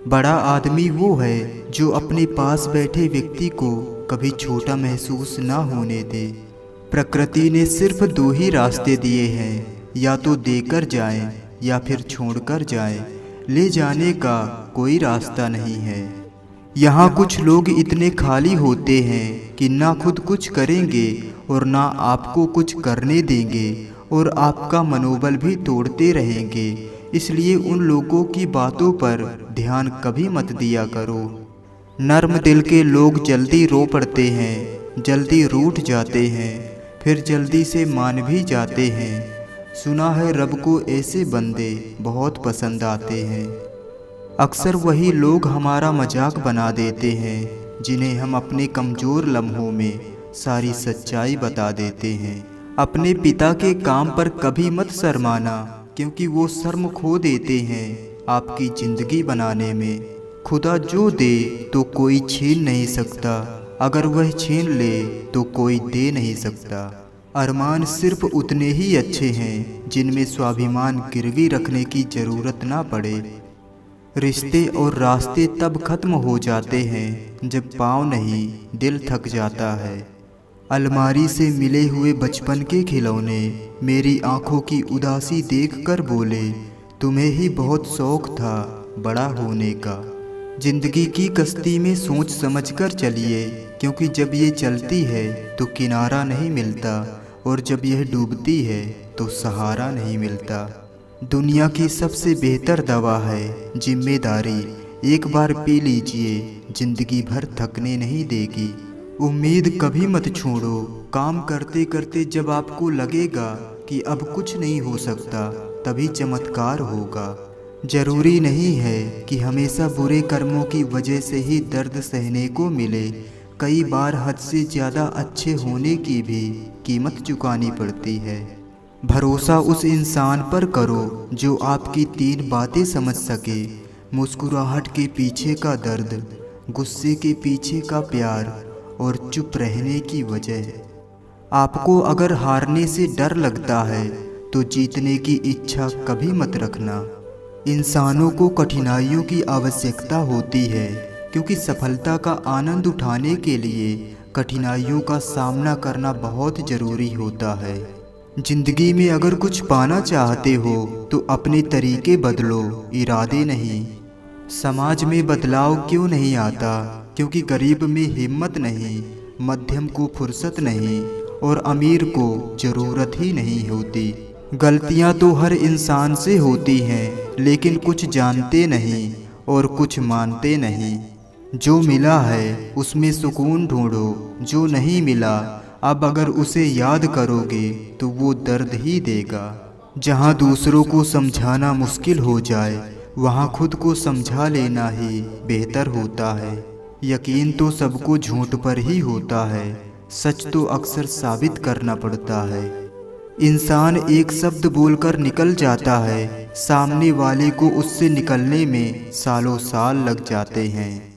बड़ा आदमी वो है जो अपने पास बैठे व्यक्ति को कभी छोटा महसूस ना होने दे। प्रकृति ने सिर्फ दो ही रास्ते दिए हैं, या तो देकर जाएं या फिर छोड़कर जाएं। ले जाने का कोई रास्ता नहीं है। यहाँ कुछ लोग इतने खाली होते हैं कि ना खुद कुछ करेंगे और ना आपको कुछ करने देंगे, और आपका मनोबल भी तोड़ते रहेंगे। इसलिए उन लोगों की बातों पर ध्यान कभी मत दिया करो। नर्म दिल के लोग जल्दी रो पड़ते हैं, जल्दी रूठ जाते हैं, फिर जल्दी से मान भी जाते हैं। सुना है रब को ऐसे बंदे बहुत पसंद आते हैं। अक्सर वही लोग हमारा मजाक बना देते हैं जिन्हें हम अपने कमज़ोर लम्हों में सारी सच्चाई बता देते हैं। अपने पिता के काम पर कभी मत शर्माना, क्योंकि वो शर्म खो देते हैं आपकी ज़िंदगी बनाने में। खुदा जो दे तो कोई छीन नहीं सकता, अगर वह छीन ले तो कोई दे नहीं सकता। अरमान सिर्फ उतने ही अच्छे हैं जिनमें स्वाभिमान गिरवी रखने की ज़रूरत ना पड़े। रिश्ते और रास्ते तब खत्म हो जाते हैं जब पाँव नहीं दिल थक जाता है। अलमारी से मिले हुए बचपन के खिलौने मेरी आंखों की उदासी देखकर बोले, तुम्हें ही बहुत शौक था बड़ा होने का। जिंदगी की कश्ती में सोच समझकर चलिए, क्योंकि जब ये चलती है तो किनारा नहीं मिलता, और जब यह डूबती है तो सहारा नहीं मिलता। दुनिया की सबसे बेहतर दवा है जिम्मेदारी। एक बार पी लीजिए, जिंदगी भर थकने नहीं देगी। उम्मीद कभी मत छोड़ो। काम करते करते जब आपको लगेगा कि अब कुछ नहीं हो सकता, तभी चमत्कार होगा। जरूरी नहीं है कि हमेशा बुरे कर्मों की वजह से ही दर्द सहने को मिले। कई बार हद से ज़्यादा अच्छे होने की भी कीमत चुकानी पड़ती है। भरोसा उस इंसान पर करो जो आपकी 3 बातें समझ सके। मुस्कुराहट के पीछे का दर्द, गुस्से के पीछे का प्यार, और चुप रहने की वजह। आपको अगर हारने से डर लगता है तो जीतने की इच्छा कभी मत रखना। इंसानों को कठिनाइयों की आवश्यकता होती है, क्योंकि सफलता का आनंद उठाने के लिए कठिनाइयों का सामना करना बहुत ज़रूरी होता है। जिंदगी में अगर कुछ पाना चाहते हो तो अपने तरीके बदलो, इरादे नहीं। समाज में बदलाव क्यों नहीं आता? क्योंकि गरीब में हिम्मत नहीं, मध्यम को फुर्सत नहीं, और अमीर को ज़रूरत ही नहीं होती। गलतियां तो हर इंसान से होती हैं, लेकिन कुछ जानते नहीं और कुछ मानते नहीं। जो मिला है उसमें सुकून ढूंढो, जो नहीं मिला अब अगर उसे याद करोगे तो वो दर्द ही देगा। जहाँ दूसरों को समझाना मुश्किल हो जाए, वहाँ खुद को समझा लेना ही बेहतर होता है। यकीन तो सबको झूठ पर ही होता है, सच तो अक्सर साबित करना पड़ता है। इंसान एक शब्द बोलकर निकल जाता है, सामने वाले को उससे निकलने में सालों साल लग जाते हैं।